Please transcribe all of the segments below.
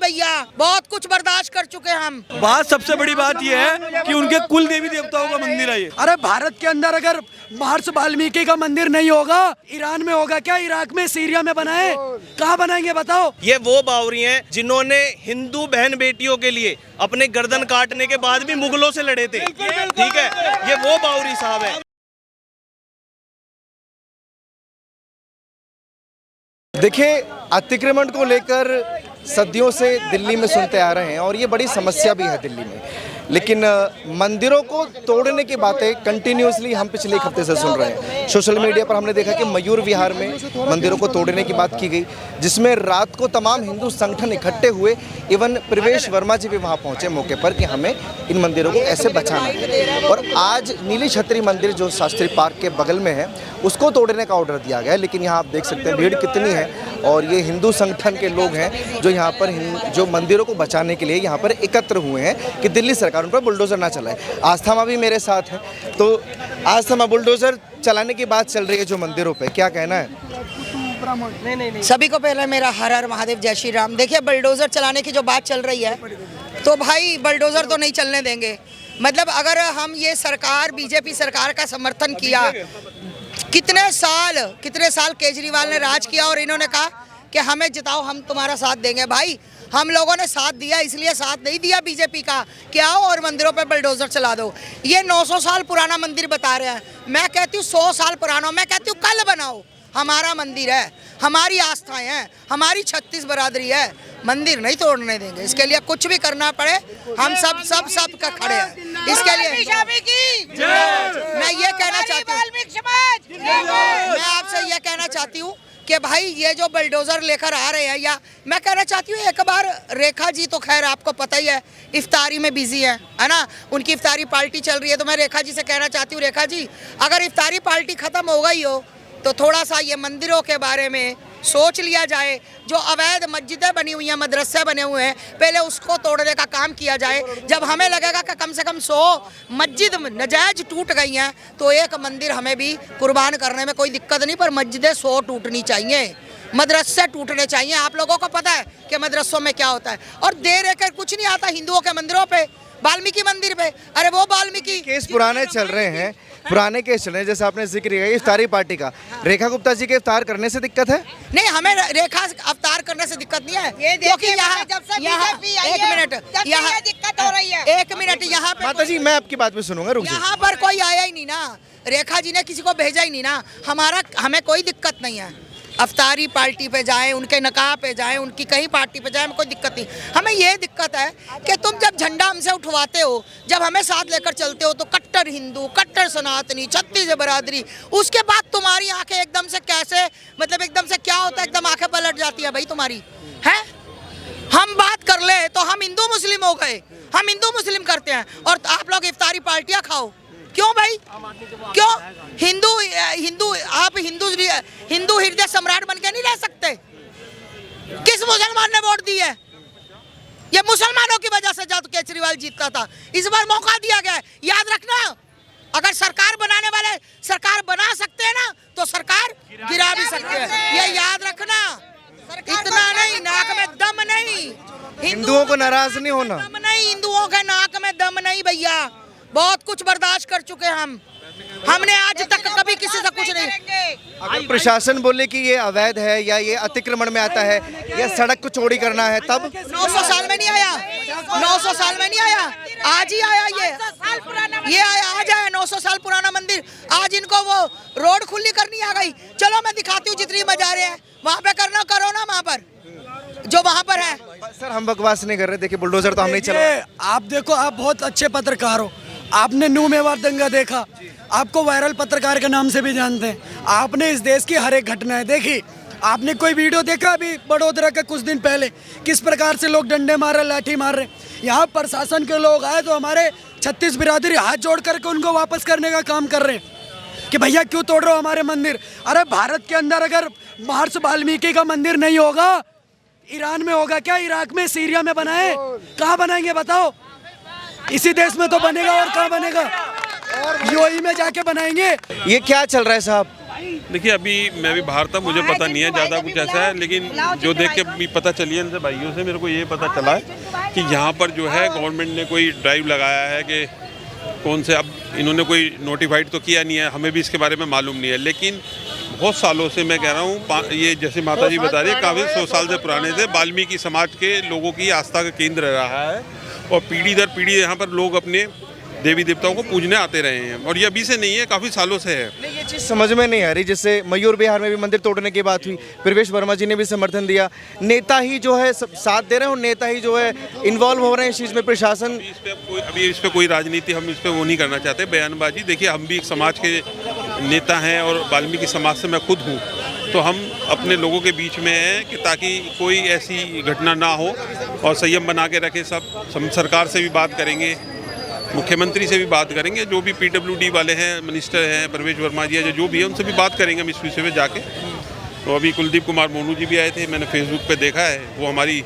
भैया, बहुत कुछ बर्दाश्त कर चुके हम। बात सबसे बड़ी बात यह है कि उनके कुल देवी देवताओं का मंदिर है ये। अरे भारत के अंदर अगर महर्षि वाल्मीकि का मंदिर नहीं होगा, ईरान में होगा क्या? इराक में, सीरिया में बनाए, कहाँ बनाएंगे बताओ? ये वो बावरी हैं जिन्होंने हिंदू बहन बेटियों के लिए अपने गर्दन काटने के बाद भी मुगलों से लड़े थे, ठीक है? ये वो बावरी साहब है। देखिए, अतिक्रमण को लेकर सदियों से दिल्ली में सुनते आ रहे हैं और ये बड़ी समस्या भी है दिल्ली में, लेकिन मंदिरों को तोड़ने की बातें कंटिन्यूसली हम पिछले एक हफ्ते से सुन रहे हैं। सोशल मीडिया पर हमने देखा कि मयूर विहार में मंदिरों को तोड़ने की बात की गई, जिसमें रात को तमाम हिंदू संगठन इकट्ठे हुए। इवन प्रवेश वर्मा जी भी वहाँ पहुँचे मौके पर कि हमें इन मंदिरों को ऐसे बचाना है। और आज नीली छतरी मंदिर जो शास्त्री पार्क के बगल में है, उसको तोड़ने का ऑर्डर दिया गया है। लेकिन यहाँ आप देख सकते हैं भीड़ कितनी है, और ये हिंदू संगठन के लोग हैं जो यहाँ पर जो मंदिरों को बचाने के लिए यहाँ पर एकत्र हुए हैं कि दिल्ली सरकार उन पर बुलडोज़र ना चलाए। आस्थमा भी मेरे साथ है, तो आस्थमा, बुलडोज़र चलाने की बात चल रही है जो मंदिरों पे, क्या कहना है? सभी को पहले मेरा हर हर महादेव, जय श्री राम। देखिए, बुलडोज़र चलाने की जो बात चल रही है, तो भाई बुलडोज़र तो नहीं चलने देंगे। मतलब अगर हम ये सरकार, बीजेपी सरकार का समर्थन किया, कितने साल केजरीवाल ने राज किया और इन्होंने कहा कि हमें जिताओ, हम तुम्हारा साथ देंगे। भाई, हम लोगों ने साथ दिया, इसलिए साथ नहीं दिया बीजेपी का कि आओ और मंदिरों पे बुलडोज़र चला दो। ये 900 साल पुराना मंदिर बता रहे हैं, मैं कहती हूँ 100 साल पुराना, मैं कहती हूँ कल बनाओ। हमारा मंदिर है, हमारी आस्थाएं हैं, हमारी 36 बरादरी है, मंदिर नहीं तोड़ने देंगे। इसके लिए कुछ भी करना पड़े, हम सब का खड़े हैं इसके लिए। मैं ये कहना चाहती हूँ, मैं आपसे ये कहना चाहती हूँ कि भाई ये जो बुलडोज़र लेकर आ रहे हैं, या मैं कहना चाहती हूँ एक बार रेखा जी, तो खैर आपको पता ही है इफ्तारी में बिजी है ना, उनकी इफ्तारी पार्टी चल रही है। तो मैं रेखा जी से कहना चाहती हूँ, रेखा जी, अगर इफ्तारी पार्टी ख़त्म हो गई हो तो थोड़ा सा ये मंदिरों के बारे में सोच लिया जाए। जो अवैध मस्जिदें बनी हुई हैं, मदरसे बने हुए हैं, पहले उसको तोड़ने का काम किया जाए। जब हमें लगेगा कि कम से कम 100 मस्जिद नजायज टूट गई हैं, तो एक मंदिर हमें भी कुर्बान करने में कोई दिक्कत नहीं, पर मस्जिदें 100 टूटनी चाहिए, मदरसे टूटने चाहिए। आप लोगों को पता है कि मदरसों में क्या होता है, और देर है कुछ नहीं आता हिंदुओं के मंदिरों पे, वाल्मीकि मंदिर पे। अरे वो वाल्मीकि केस पुराने चल रहे हैं, पुराने केस चल रहे हैं, जैसे आपने जिक्र किया इफ्तारी पार्टी का। रेखा गुप्ता जी के इफ्तार करने से दिक्कत है? नहीं, हमें रेखा अवतार करने से दिक्कत नहीं है, क्योंकि यहाँ एक मिनट, यहाँ दिक्कत हो रही है। एक मिनट, यहाँ पे माता जी, मैं आपकी बात में सुनूंगा, रुक जाइए। यहाँ पर कोई आया ही नहीं ना, रेखा जी ने किसी को भेजा ही नहीं ना। हमें कोई दिक्कत नहीं है, अफ्तारी पार्टी पे जाएं, उनके नकाह पे जाएं, उनकी कहीं पार्टी पे जाएं, हमें कोई दिक्कत नहीं। हमें ये दिक्कत है कि तुम जब झंडा हमसे उठवाते हो, जब हमें साथ लेकर चलते हो, तो कट्टर हिंदू, कट्टर सनातनी, 36 बरादरी, उसके बाद तुम्हारी आंखें एकदम से कैसे, मतलब एकदम से क्या होता है, एकदम आंखें पलट जाती है भाई तुम्हारी, है? हम बात कर ले तो हम हिंदू मुस्लिम हो गए, हम हिंदू मुस्लिम करते हैं, और आप लोग इफ्तारी पार्टियाँ खाओ। क्यों भाई, क्यों? आप हिंदू हृदय सम्राट बन के नहीं रह सकते? किस मुसलमान ने वोट दी है? ये मुसलमानों की वजह से जब केजरीवाल जीतता था। इस बार मौका दिया गया है, याद रखना। अगर सरकार बनाने वाले सरकार बना सकते हैं ना, तो सरकार गिरा भी सकते हैं, ये याद रखना। इतना नहीं, नाक में दम नहीं, हिंदुओं को नाराज नहीं होना, दम नहीं, हिंदुओं के नाक में दम नहीं भैया। बहुत कुछ बर्दाश्त कर चुके हैं हमने आज तक कभी किसी से कुछ नहीं। अगर प्रशासन बोले कि ये अवैध है या ये अतिक्रमण में आता है या सड़क को चौड़ी करना है, तब 900 साल में नहीं आया, 900 साल में नहीं आया, आज ही आया ये आया, आज आया 900 साल पुराना मंदिर। आज इनको वो रोड खुली करनी आ गई। चलो मैं दिखाती हूँ, जितनी मजारे हैं वहाँ पे करना, करो ना वहाँ पर जो वहाँ पर है। सर, हम बकवास नहीं कर रहे, देखिए बुलडोजर तो हम नहीं चला। आप देखो, आप बहुत अच्छे पत्रकार हो, आपने न्यू मेवाड़ दंगा देखा, आपको वायरल पत्रकार के नाम से भी जानते हैं। आपने इस देश की हर एक घटनाएं देखी। आपने कोई वीडियो देखा अभी बड़ोदरा के कुछ दिन पहले, किस प्रकार से लोग डंडे मार रहे, लाठी मार रहे? यहाँ प्रशासन के लोग आए तो हमारे 36 बिरादरी हाथ जोड़ करके उनको वापस करने का काम कर रहे हैं कि भैया क्यों तोड़ रहे हो हमारे मंदिर। अरे भारत के अंदर अगर महर्षि वाल्मीकि का मंदिर नहीं होगा, ईरान में होगा क्या? इराक में, सीरिया में बनाए, कहाँ बनाएंगे बताओ? इसी देश में तो बनेगा, और कहाँ बनेगा? यूएई में जाके बनाएंगे। ये क्या चल रहा है साहब? देखिए अभी मैं भी बाहर था, मुझे पता नहीं है ज़्यादा कुछ ऐसा है, लेकिन जो देख के भी पता चली है इनसे भाइयों से मेरे को ये पता चला है कि यहाँ पर जो है गवर्नमेंट ने कोई ड्राइव लगाया है कि कौन से, अब इन्होंने कोई नोटिफाइड तो किया नहीं है, हमें भी इसके बारे में मालूम नहीं है, लेकिन बहुत सालों से मैं कह रहा हूँ, ये जैसे माता जी बता रही है काफ़ी 100 साल से पुराने से वाल्मीकि समाज के लोगों की आस्था का केंद्र रहा है और पीढ़ी दर पीढ़ी यहाँ पर लोग अपने देवी देवताओं को पूजने आते रहे हैं और ये अभी से नहीं है, काफ़ी सालों से है। नहीं, ये चीज़ समझ में नहीं आ रही। जैसे मयूर विहार में भी मंदिर तोड़ने की बात हुई, प्रवेश वर्मा जी ने भी समर्थन दिया, नेता ही जो है साथ दे रहे हैं और नेता ही जो है इन्वॉल्व हो रहे हैं इस चीज़ में, प्रशासन। अभी इस पर कोई राजनीति हम इस पर वो नहीं करना चाहते, बयानबाजी। देखिए हम भी एक समाज के नेता हैं और वाल्मीकि समाज से मैं खुद हूँ, तो हम अपने लोगों के बीच में हैं कि ताकि कोई ऐसी घटना ना हो और संयम बना के रखें। सब सरकार से भी बात करेंगे, मुख्यमंत्री से भी बात करेंगे, जो भी PWD वाले हैं, मिनिस्टर हैं, प्रवेश वर्मा जी है, जो भी है उनसे भी बात करेंगे हम इस विषय में जाके। तो अभी कुलदीप कुमार मोनू जी भी आए थे, मैंने फेसबुक पे देखा है, वो हमारी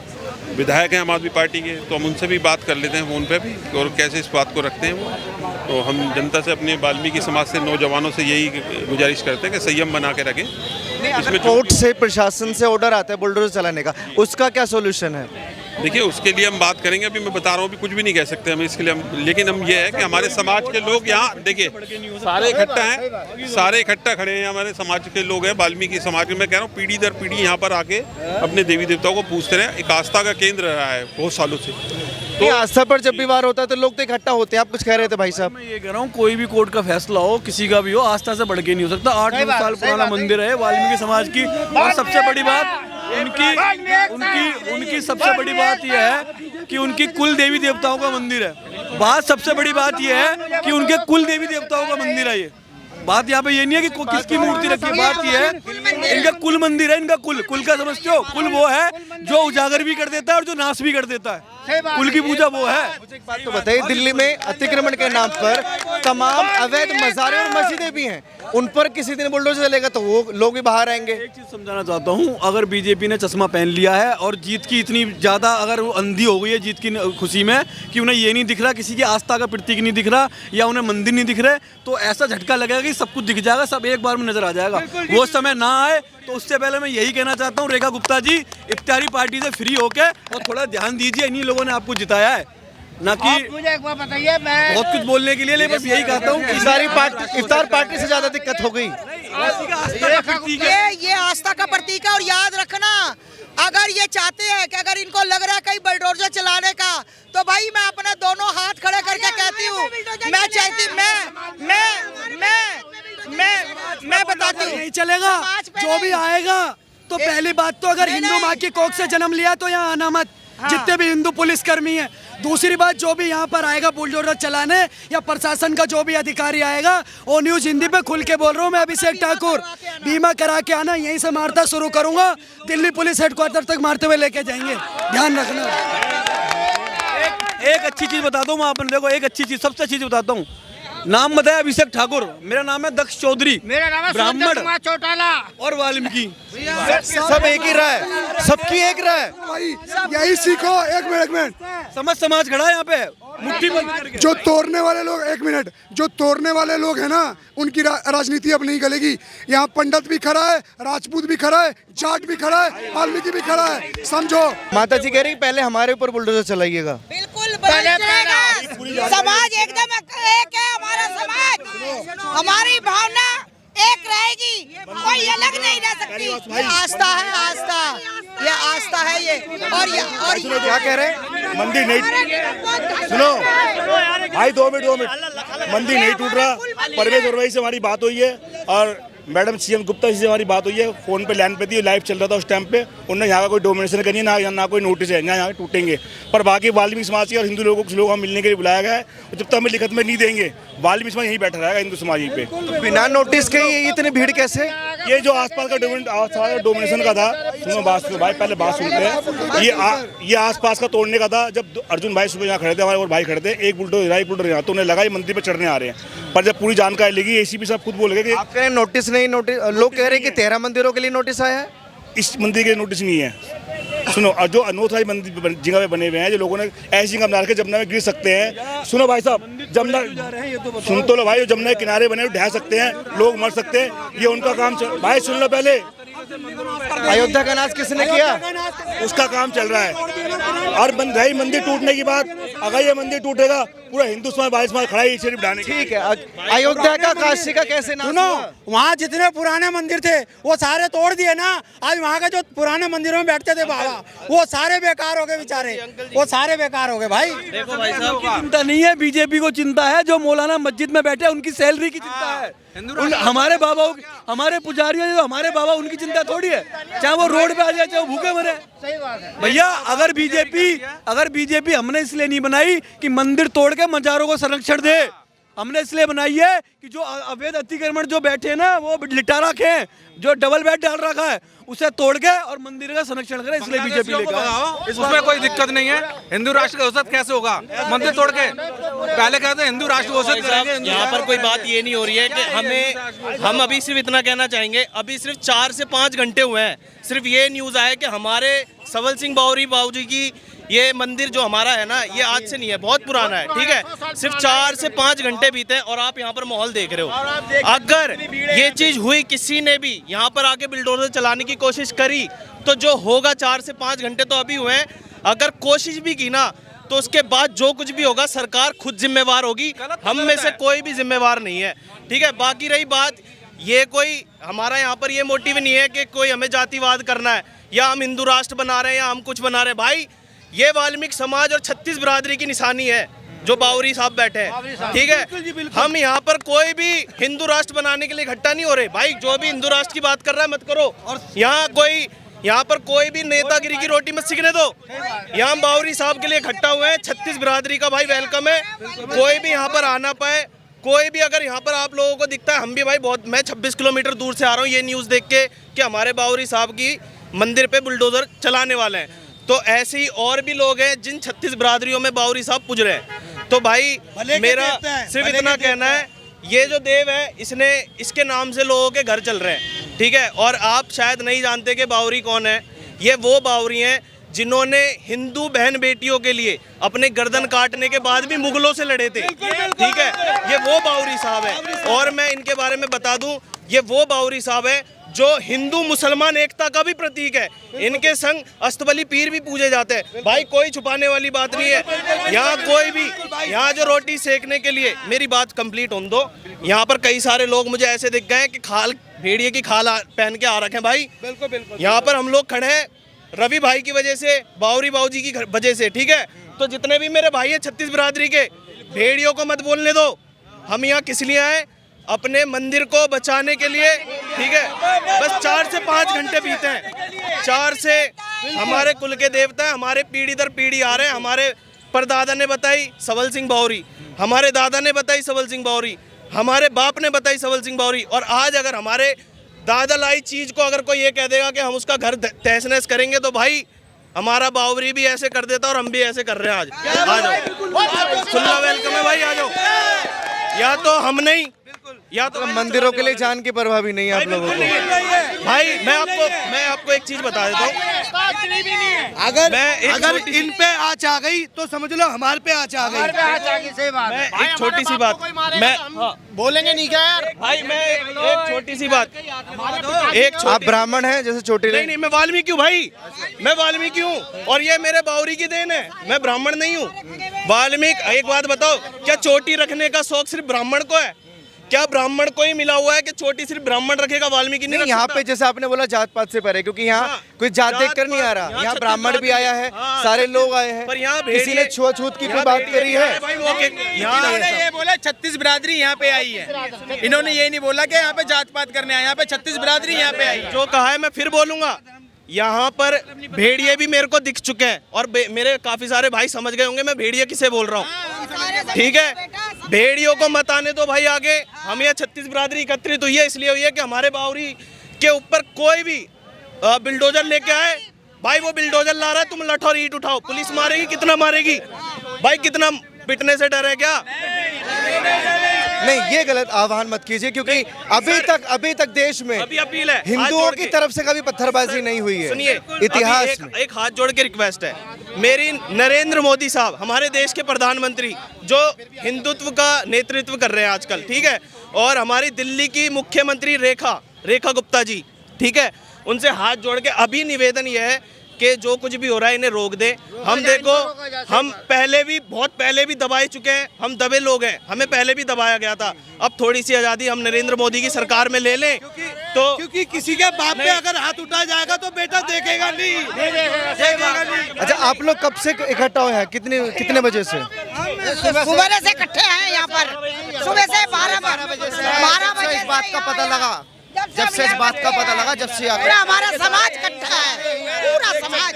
विधायक हैं आम आदमी पार्टी के, तो हम उनसे भी बात कर लेते हैं फ़ोन पे भी और कैसे इस बात को रखते हैं वो। तो हम जनता से, अपने वाल्मीकि समाज से, नौजवानों से यही गुजारिश करते हैं कि संयम बना के रखें। इसमें कोर्ट से, प्रशासन से ऑर्डर आता है बुलडोजर चलाने का, उसका क्या सोल्यूशन है? देखिए उसके लिए हम बात करेंगे, अभी मैं बता रहा हूँ, अभी कुछ भी नहीं कह सकते हम इसके लिए हम, लेकिन हम ये है कि हमारे समाज के लोग यहाँ देखिए सारे इकट्ठा हैं, सारे इकट्ठा खड़े हैं, हमारे समाज के लोग हैं, वाल्मीकि समाज के। मैं कह रहा हूँ पीढ़ी दर पीढ़ी यहाँ पर आके अपने देवी देवताओं को पूजते रहे, एक आस्था का केंद्र रहा है बहुत सालों से। तो आस्था पर जब भी वार होता है तो लोग तो इकट्ठा होते हैं। आप कुछ कह रहे थे भाई साहब? मैं ये कह रहा हूँ कोई भी कोर्ट का फैसला हो, किसी का भी हो, आस्था से बढ़ के नहीं हो सकता। 8 साल पुराना मंदिर है वाल्मीकि समाज की, और सबसे बड़ी बात उनकी सबसे बड़ी बात यह है कि उनकी कुल देवी देवताओं का मंदिर है। सबसे बड़ी बात यह है कि उनके कुल देवी देवताओं का मंदिर है। ये बात यहाँ पे ये नहीं है कि किसकी मूर्ति रखी है, बात ये है इनका कुल मंदिर है। इनका कुल का समझते हो? कुल वो है जो उजागर भी कर देता है और जो नाश भी कर देता है। कुल की पूजा वो है। मुझे एक बात तो बताइए, दिल्ली में अतिक्रमण के नाम पर तमाम अवैध मज़ारें और मस्जिदें भी हैं, उन पर किसी दिन बुलडोजर चलेगा तो वो लोग भी बाहर आएंगे। एक चीज़ समझाना चाहता हूँ, अगर बीजेपी ने चश्मा पहन लिया है और जीत की इतनी ज़्यादा अगर वो अंधी हो गई है जीत की खुशी में कि उन्हें ये नहीं दिख रहा, किसी की आस्था का प्रतीक नहीं दिख रहा या उन्हें मंदिर नहीं दिख रहे, तो ऐसा झटका लगेगा कि सब कुछ दिख जाएगा, सब एक बार में नजर आ जाएगा। वो समय ना आए तो उससे पहले मैं यही कहना चाहता हूँ, रेखा गुप्ता जी इफ्तारी पार्टी से फ्री होके और थोड़ा ध्यान दीजिए, इन्हीं लोगों ने आपको जिताया है, ना कि मुझे एक बार बताइए, मैं बहुत कुछ बोलने के लिए, लेकिन बस यही कहता हूँ इफ्तार पार्टी से ज्यादा दिक्कत हो गई। ये आस्था का प्रतीक है। और याद रखना, अगर ये चाहते हैं कि अगर इनको लग रहा है कहीं बुलडोजर चलाने का, तो भाई मैं अपने दोनों हाथ खड़े करके कहती हूँ, मैं बताती हूँ नहीं चलेगा। जो भी आएगा तो पहली बात तो अगर हिंदू माँ की कोख से जन्म लिया तो यहाँ आना मत, जितने भी हिंदू पुलिसकर्मी हैं। दूसरी बात, जो भी यहाँ पर आएगा बुलडोजर चलाने या प्रशासन का जो भी अधिकारी आएगा, वो न्यूज़ हिंदी पे खुल के बोल रहा हूँ मैं, अभिषेक ठाकुर, बीमा करा के आना, यहीं से मारता शुरू करूँगा, दिल्ली पुलिस हेडक्वार्टर तक मारते हुए लेके जाएंगे, ध्यान रखना। एक अच्छी चीज़ बताता हूँ मैं आपने, देखो एक अच्छी चीज़, सबसे अच्छी चीज़ बताता हूँ। नाम बताया अभिषेक ठाकुर, मेरा नाम है दक्ष चौधरी, मेरा नाम है ब्राह्मण चौटाला और वाल्मीकि, सब एक ही रहा है, सबकी एक रहा है। यही सीखो। एक मिनट समाज खड़ा है यहाँ पे मुट्ठी बंद करके। जो तोड़ने वाले लोग, एक मिनट, जो तोड़ने वाले लोग हैं ना, उनकी राजनीति अब नहीं गलेगी। यहाँ पंडित भी खड़ा है, राजपूत भी खड़ा है, जाट भी खड़ा है, वाल्मीकि भी खड़ा है, समझो। माता जी कह रही पहले हमारे ऊपर बुलडोजर चलाइएगा। बिल्कुल समाज एकदम एक है, हमारा समाज, हमारी भावना एक रहेगी, कोई अलग नहीं रह सकती। ये आस्था है, आस्था, ये आस्था है ये। और क्या कह रहे हैं? मंदिर नहीं, सुनो भाई, 2 मिनट, मंदिर नहीं टूट रहा। परवेज वर्मा से हमारी बात हुई है और मैडम CM गुप्ता जी से हमारी बात हुई है, फ़ोन पे लाइन पे थी, लाइव चल रहा था उस टाइम पे। उन्होंने यहाँ का कोई डोमिनेशन करनी है ना कोई नोटिस है, यहाँ टूटेंगे। पर बाकी वाल्मीकि समाज के और हिंदू लोगों को हम मिलने के लिए बुलाया गया है, जब तक हमें लिखित में नहीं देंगे वाल्मीकि समाज यहीं बैठा रहेगा हिंदू समाज पे। तो बिना नोटिस के ये इतनी भीड़ कैसे? ये जो आसपास का डोमिनेशन का था, सुनो बात सुनो भाई, पहले बात सुनते हैं। ये आसपास का तोड़ने का था। जब अर्जुन भाई सुबह यहाँ खड़े थे, हमारे और भाई खड़े थे, एक बुलडोजर यहाँ, तो उन्हें लगा ये मंदिर पर चढ़ने आ रहे हैं। पर जब पूरी जानकारी लगी, ACP साहब खुद बोल गए कि आप कह रहे हैं नोटिस नहीं, लोग कह रहे हैं कि 13 मंदिरों के लिए नोटिस आया है। इस मंदिर के नोटिस नहीं है। सुनो, और जो अनोथराइज मंदिर जगह पे बने हुए हैं, जो लोगों ने ऐसी जगह बना के जमुना में गिर सकते हैं। सुनो भाई साहब, जमुना सुन तो लो भाई, जो जमुना के किनारे बने ढह सकते हैं, लोग मर सकते हैं, ये उनका काम भाई सुन लो पहले। अयोध्या का नाश किसने किया? उसका काम चल रहा है। और रही मंदिर टूटने की बात, अगर ये मंदिर टूटेगा पूरा हिंदुस्तान 22 माह खड़ा है शरीफ ढाने। ठीक है, अयोध्या का काशी का कैसे नाश सुनो, हुआ? वहाँ जितने पुराने मंदिर थे वो सारे तोड़ दिए ना। आज वहाँ के जो पुराने मंदिरों में बैठते थे बाबा, वो सारे बेकार हो गए बेचारे, वो सारे बेकार हो गए भाई। देखो भाई साहब, चिंता नहीं है, बीजेपी को चिंता है जो मौलाना मस्जिद में बैठे उनकी सैलरी की चिंता है। हमारे बाबा, हमारे पुजारियों, जो हमारे बाबा, उनकी चिंता थोड़ी है। चाहे वो रोड पे आ जाए, चाहे वो भूखे मरे। भैया, अगर बीजेपी हमने इसलिए नहीं बनाई कि मंदिर तोड़ के मजारों को संरक्षण दे। हमने इसलिए बनाई है कि जो अवैध अतिक्रमण जो बैठे ना, वो लिटा रखे हैं, जो डबल बेड डाल रखा है, उसे तोड़ के और मंदिर का संरक्षण करें, इसलिए बीजेपी लेकर। उसमें कोई दिक्कत नहीं है। हिंदू राष्ट्र घोषित कैसे होगा मंदिर तोड़ के? पहले कहते हैं हिंदू राष्ट्र घोषित करेंगे। यहाँ पर कोई बात ये नहीं हो रही है कि हम अभी सिर्फ इतना कहना चाहेंगे, अभी सिर्फ 4 से 5 घंटे हुए हैं, सिर्फ ये न्यूज़ आया कि हमारे सवल सिंह बावरी बाबूजी की ये मंदिर जो हमारा है ना, ये आज से नहीं है, बहुत पुराना है। ठीक है, सिर्फ 4 से 5 घंटे बीते हैं और आप यहाँ पर माहौल देख रहे हो। अगर ये चीज़ हुई, किसी ने भी यहाँ पर आके बिल्डोजर चलाने की कोशिश करी, तो जो होगा 4 से 5 घंटे तो अभी हुए हैं। अगर कोशिश भी की ना, तो उसके बाद जो कुछ भी होगा सरकार खुद जिम्मेवार होगी, हम में से कोई भी जिम्मेवार नहीं है। ठीक है, बाकी रही बात, ये कोई हमारा यहाँ पर ये मोटिव नहीं है कि कोई हमें जातिवाद करना है या हम हिंदू राष्ट्र बना रहे हैं या हम कुछ बना रहे हैं। भाई, ये वाल्मीकि समाज और 36 बिरादरी की निशानी है जो बावरी साहब बैठे हैं। ठीक है, हम यहाँ पर कोई भी हिंदू राष्ट्र बनाने के लिए इकट्ठा नहीं हो रहे। भाई, जो भी हिंदू राष्ट्र की बात कर रहा है मत करो। और यहाँ पर कोई भी नेतागिरी की रोटी मत सीखने दो। यहाँ हम बावरी साहब के लिए इकट्ठा हुए हैं। 36 बिरादरी का भाई वेलकम है, कोई भी यहाँ पर आना पाए। कोई भी अगर यहाँ पर आप लोगों को दिखता है, हम भी भाई बहुत, मैं 26 किलोमीटर दूर से आ रहा हूँ ये न्यूज़ देख के कि हमारे बावरी साहब की मंदिर पे बुलडोजर चलाने वाले हैं। तो ऐसे ही और भी लोग हैं जिन 36 बिरादरियों में बावरी साहब पुज रहे हैं। तो भाई, मेरा सिर्फ इतना कहना है, ये जो देव है, इसके नाम से लोगों के घर चल रहे हैं। ठीक है, और आप शायद नहीं जानते कि बावरी कौन है। ये वो बावरी हैं जिन्होंने हिंदू बहन बेटियों के लिए अपने गर्दन काटने के बाद भी मुगलों से लड़े थे। ठीक है, ये वो बावरी साहब है। और मैं इनके बारे में बता दूं, ये वो बावरी साहब है जो हिंदू मुसलमान एकता का भी प्रतीक है। इनके संग अस्तबली पीर भी पूजे जाते हैं। भाई, कोई छुपाने वाली बात नहीं है। यहाँ कोई भी, यहाँ जो रोटी सेकने के लिए, मेरी बात कंप्लीट होने दो, यहाँ पर कई सारे लोग मुझे ऐसे दिख गए कि भेड़िए की खाल पहन के आ रखे हैं। भाई, बिल्कुल यहाँ पर हम लोग खड़े हैं रवि भाई की वजह से, बावरी बाबूजी की वजह से। ठीक है, तो जितने भी मेरे भाई हैं 36 बिरादरी के, भेड़ियों को मत बोलने दो। हम यहाँ किस लिए आए? अपने मंदिर को बचाने के लिए। ठीक है, बस 4 से 5 घंटे बीते हैं। 4 से हमारे कुल के देवता हैं, हमारे पीढ़ी दर पीढ़ी आ रहे हैं। हमारे परदादा ने बताई सवल सिंह बावरी, हमारे दादा ने बताई सवल सिंह बावरी, हमारे बाप ने बताई सवल सिंह बावरी। और आज अगर हमारे दादा लाई चीज़ को अगर कोई ये कह देगा कि हम उसका घर तहस नहस करेंगे, तो भाई हमारा बावरी भी ऐसे कर देता और हम भी ऐसे कर रहे हैं। आज आ जाओ, खुला वेलकम है भाई, आ जाओ। या तो हम नहीं, या तो मंदिरों के लिए जान की परवाह भी नहीं है आप लोगों को। भाई, मैं आपको एक चीज बता देता हूँ। अगर इन पे आँच आ गई तो समझ लो हमारे पे आँच आ गई। मैं एक छोटी सी बात, मैं बोलेंगे नहीं क्या यार? भाई, मैं एक छोटी सी बात, आप ब्राह्मण हैं जैसे चोटी नहीं, मैं वाल्मीकि हूँ भाई, मैं वाल्मीकि हूँ और ये मेरे बावरी की देन है। मैं ब्राह्मण नहीं हूँ, वाल्मीकि। एक बात बताओ, क्या चोटी रखने का शौक सिर्फ ब्राह्मण को है? क्या ब्राह्मण को ही मिला हुआ है कि चोटी सिर्फ ब्राह्मण रखेगा, वाल्मीकि नहीं? यहाँ पे जैसे आपने बोला जात पात से परे, क्योंकि यहाँ कोई जात देख कर नहीं आ रहा। यहाँ ब्राह्मण भी आया है, सारे लोग आए हैं, पर यहाँ किसी ने छुआछूत की कोई बात करी है? इन्होंने ये बोला 36 बिरादरी यहाँ पे आई है, इन्होंने ये नहीं बोला कि यहाँ पे जात पात करने आए। यहाँ पे 36 बिरादरी यहाँ पे आई। जो कहा है मैं फिर बोलूंगा, यहाँ पर भेड़िए भी मेरे को दिख चुके हैं और मेरे काफी सारे भाई समझ गए होंगे मैं भेड़िए किसे बोल रहा हूँ। ठीक है, भेड़ियों को मत आने दो भाई आगे। हम यहाँ 36 बिरादरी एकत्रित हुई है, इसलिए हुई है कि हमारे बावरी के ऊपर कोई भी बिल्डोजर लेके आए। भाई, वो बिल्डोजर ला रहा है, तुम लठ और ईंट उठाओ, पुलिस मारेगी, कितना मारेगी भाई? कितना पिटने से डर है क्या? नहीं, ये गलत आह्वान मत कीजिए, क्योंकि अभी तक देश में अभी अपील है, हिंदुओं की तरफ से कभी पत्थरबाजी नहीं हुई है सुनिए, इतिहास में। एक हाथ जोड़ के रिक्वेस्ट है मेरी, नरेंद्र मोदी साहब हमारे देश के प्रधानमंत्री जो हिंदुत्व का नेतृत्व कर रहे हैं आजकल, ठीक है, और हमारी दिल्ली की मुख्यमंत्री रेखा गुप्ता जी, ठीक है, उनसे हाथ जोड़ के अभी निवेदन यह है कि जो कुछ भी हो रहा है इन्हें रोक दे। हम देखो, हम बहुत पहले भी दबाए चुके हैं, हम दबे लोग हैं, हमें पहले भी दबाया गया था। अब थोड़ी सी आज़ादी हम नरेंद्र मोदी की सरकार में ले लें तो, क्योंकि किसी के बाप पे अगर हाथ उठाया जाएगा तो बेटा देखेगा नहीं। अच्छा, आप लोग कब से इकट्ठा हुए हैं, कितने बजे से? सुबह से इकट्ठे हैं यहाँ पर, सुबह से 12 बजे इस बात का पता लगा, जब से इस बात का पता लगा, जब से पूरा हमारा समाज इकट्ठा है, पूरा समाज।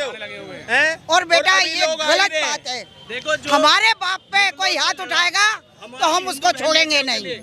और बेटा ये गलत बात है, देखो हमारे बाप पे कोई हाथ उठाएगा तो हम उसको छोड़ेंगे नहीं।